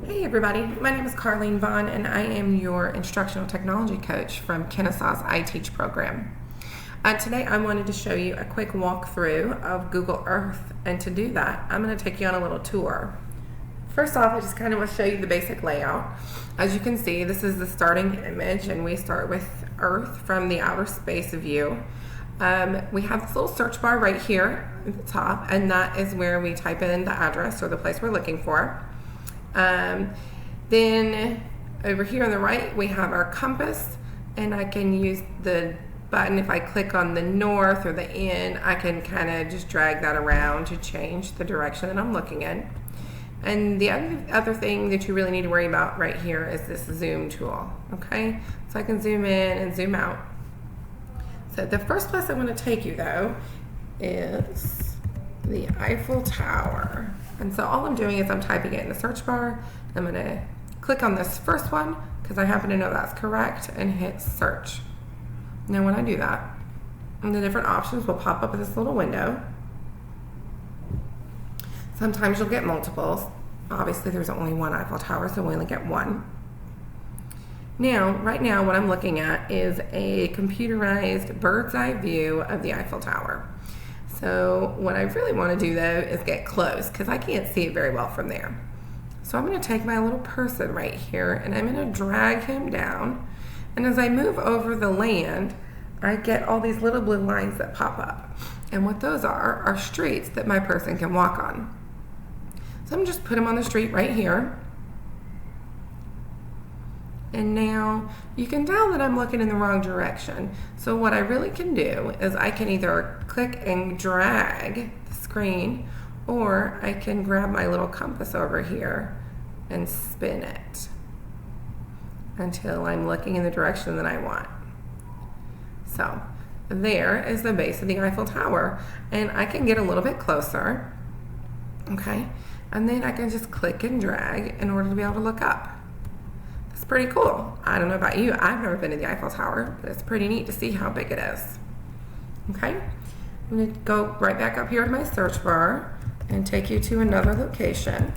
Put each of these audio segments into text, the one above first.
Hey everybody, my name is Carlene Vaughn and I am your instructional technology coach from Kennesaw's iTeach program. Today I wanted to show you a quick walkthrough of Google Earth, and to do that I'm going to take you on a little tour. First off, I just kind of want to show you the basic layout. As you can see, this is the starting image and we start with Earth from the outer space view. We have this little search bar right here at the top, and that is where we type in the address or the place we're looking for. Then over here on the right we have our compass, and I can use the button. If I click on the north or the in, I can kind of just drag that around to change the direction that I'm looking in. And the other thing that you really need to worry about right here is this zoom tool. Okay, so I can zoom in and zoom out. So the first place I want to take you though is the Eiffel Tower. And so all I'm doing is I'm typing it in the search bar. I'm going to click on this first one because I happen to know that's correct and hit search. Now when I do that, the different options will pop up in this little window. Sometimes you'll get multiples. Obviously there's only one Eiffel Tower, so we only get one. Now, right now what I'm looking at is a computerized bird's eye view of the Eiffel Tower. So what I really want to do though is get close because I can't see it very well from there. So I'm going to take my little person right here and I'm going to drag him down. And as I move over the land, I get all these little blue lines that pop up. And what those are streets that my person can walk on. So I'm just put him on the street right here. And now you can tell that I'm looking in the wrong direction. So what I really can do is I can either click and drag the screen, or I can grab my little compass over here and spin it until I'm looking in the direction that I want. So there is the base of the Eiffel Tower, and I can get a little bit closer, okay? And then I can just click and drag in order to be able to look up. It's pretty cool. I don't know about you, I've never been to the Eiffel Tower, but it's pretty neat to see how big it is. Okay, I'm going to go right back up here to my search bar and take you to another location,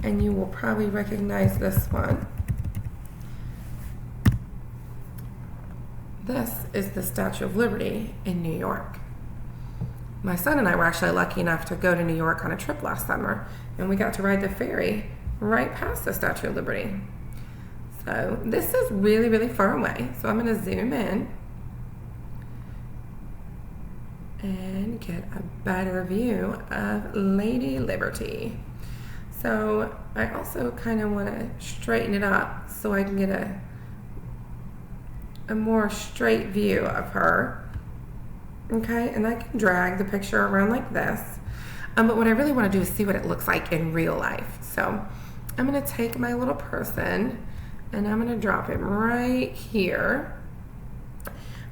and you will probably recognize this one. This is the Statue of Liberty in New York. My son and I were actually lucky enough to go to New York on a trip last summer, and we got to ride the ferry right past the Statue of Liberty. So this is really, really far away. So I'm going to zoom in and get a better view of Lady Liberty. So I also kind of want to straighten it up so I can get a more straight view of her. Okay, and I can drag the picture around like this. But what I really want to do is see what it looks like in real life. So I'm going to take my little person and I'm going to drop him right here.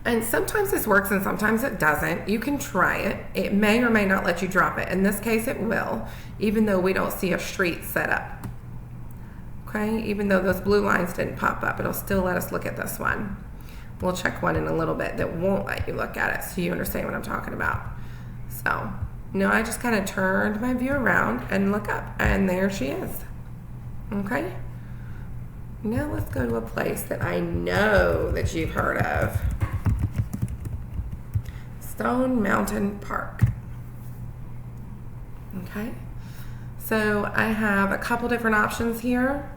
And sometimes this works and sometimes it doesn't. You can try it. It may or may not let you drop it. In this case it will, even though we don't see a street set up. Okay, even though those blue lines didn't pop up, it'll still let us look at this one. We'll check one in a little bit that won't let you look at it so you understand what I'm talking about. So, I just kind of turned my view around and look up, and there she is. Okay? Now let's go to a place that I know that you've heard of. Stone Mountain Park. Okay, so I have a couple different options here.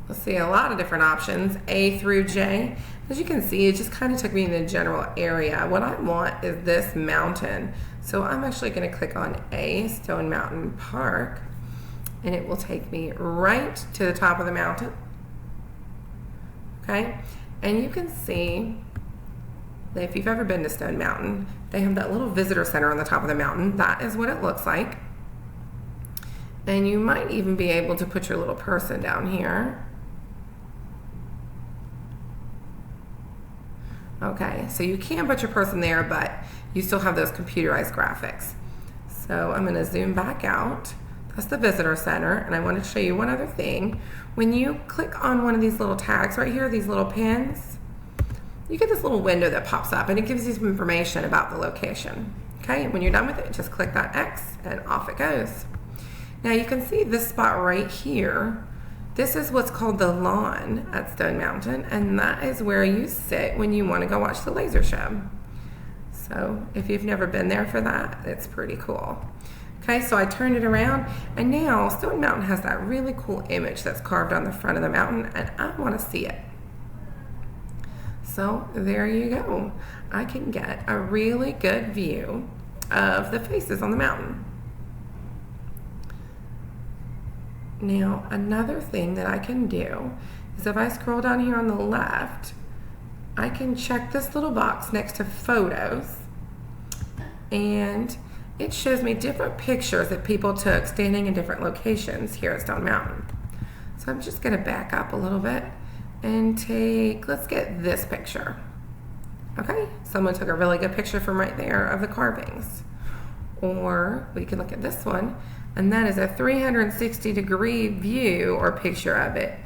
Let's see, a lot of different options, A through J. As you can see, it just kind of took me in the general area. What I want is this mountain. So I'm actually going to click on A, Stone Mountain Park. And it will take me right to the top of the mountain. Okay, and you can see that if you've ever been to Stone Mountain, they have that little visitor center on the top of the mountain. That is what it looks like. And you might even be able to put your little person down here. Okay, so you can put your person there, but you still have those computerized graphics. So I'm going to zoom back out. That's the visitor center, and I want to show you one other thing. When you click on one of these little tags right here, these little pins, you get this little window that pops up, and it gives you some information about the location. Okay, when you're done with it, just click that X, and off it goes. Now you can see this spot right here. This is what's called the lawn at Stone Mountain, and that is where you sit when you want to go watch the laser show. So if you've never been there for that, it's pretty cool. Okay, so I turned it around, and now Stone Mountain has that really cool image that's carved on the front of the mountain, and I want to see it. So there you go. I can get a really good view of the faces on the mountain. Now, another thing that I can do is if I scroll down here on the left, I can check this little box next to photos, and it shows me different pictures that people took standing in different locations here at Stone Mountain. So I'm just going to back up a little bit and let's get this picture. Okay, someone took a really good picture from right there of the carvings. Or we can look at this one, and that is a 360-degree view or picture of it.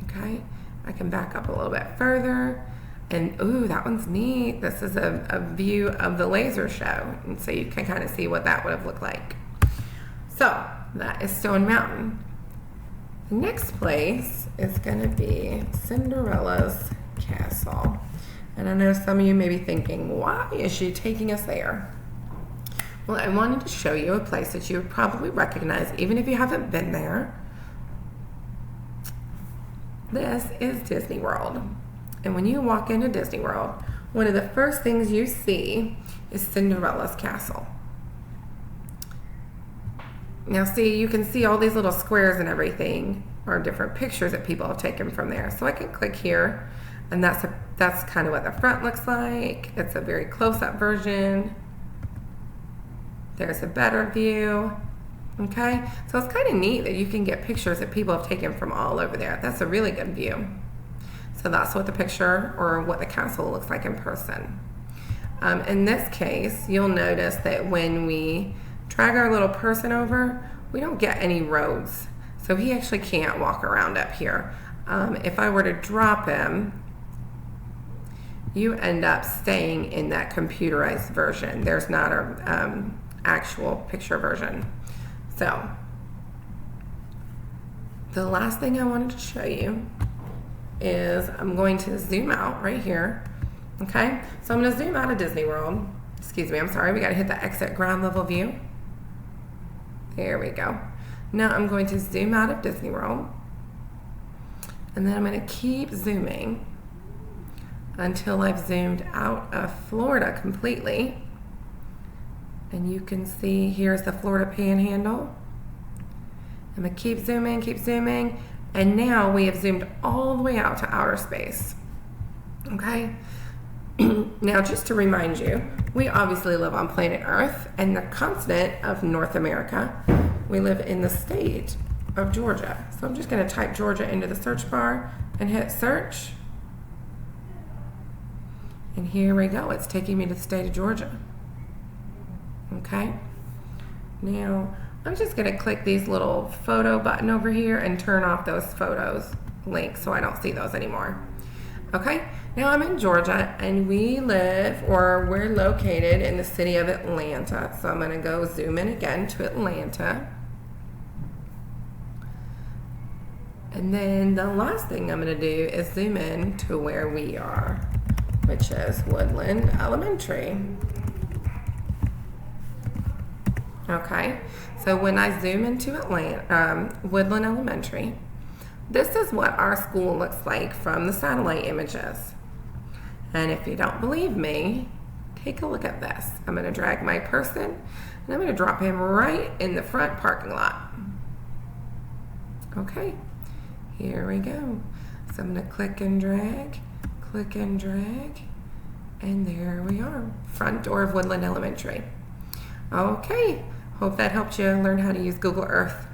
Okay, I can back up a little bit further, and ooh, that one's neat. This is a view of the laser show, and so you can kind of see what that would have looked like. So that is Stone Mountain. The next place is going to be Cinderella's Castle. And I know some of you may be thinking, why is she taking us there? Well, I wanted to show you a place that you would probably recognize, even if you haven't been there. This is Disney World. And when you walk into Disney World, one of the first things you see is Cinderella's Castle. Now see, you can see all these little squares and everything are different pictures that people have taken from there. So I can click here, and that's kind of what the front looks like. It's a very close-up version. There's a better view. Okay, so it's kind of neat that you can get pictures that people have taken from all over there. That's a really good view. So that's what the picture or what the castle looks like in person. In this case, you'll notice that when we drag our little person over, we don't get any roads. So he actually can't walk around up here. If I were to drop him, you end up staying in that computerized version. There's not a actual picture version. So the last thing I wanted to show you is I'm going to zoom out right here. Okay, so I'm going to zoom out of Disney World. Excuse me, I'm sorry, we got to hit the exit ground level view. There we go. Now I'm going to zoom out of Disney World, and then I'm going to keep zooming until I've zoomed out of Florida completely. And you can see here's the Florida Panhandle. I'm going to keep zooming, and now we have zoomed all the way out to outer space. Okay? Now, just to remind you, we obviously live on planet Earth and the continent of North America. We live in the state of Georgia. So I'm just going to type Georgia into the search bar and hit search. And here we go. It's taking me to the state of Georgia. Okay. Now, I'm just going to click these little photo button over here and turn off those photos links so I don't see those anymore. Okay. Now I'm in Georgia, and we're located in the city of Atlanta. So I'm going to go zoom in again to Atlanta. And then the last thing I'm going to do is zoom in to where we are, which is Woodland Elementary. Okay, so when I zoom into Woodland Elementary, this is what our school looks like from the satellite images. And if you don't believe me, take a look at this. I'm going to drag my person, and I'm going to drop him right in the front parking lot. Okay, here we go. So I'm going to click and drag, and there we are, front door of Woodland Elementary. Okay, hope that helped you learn how to use Google Earth.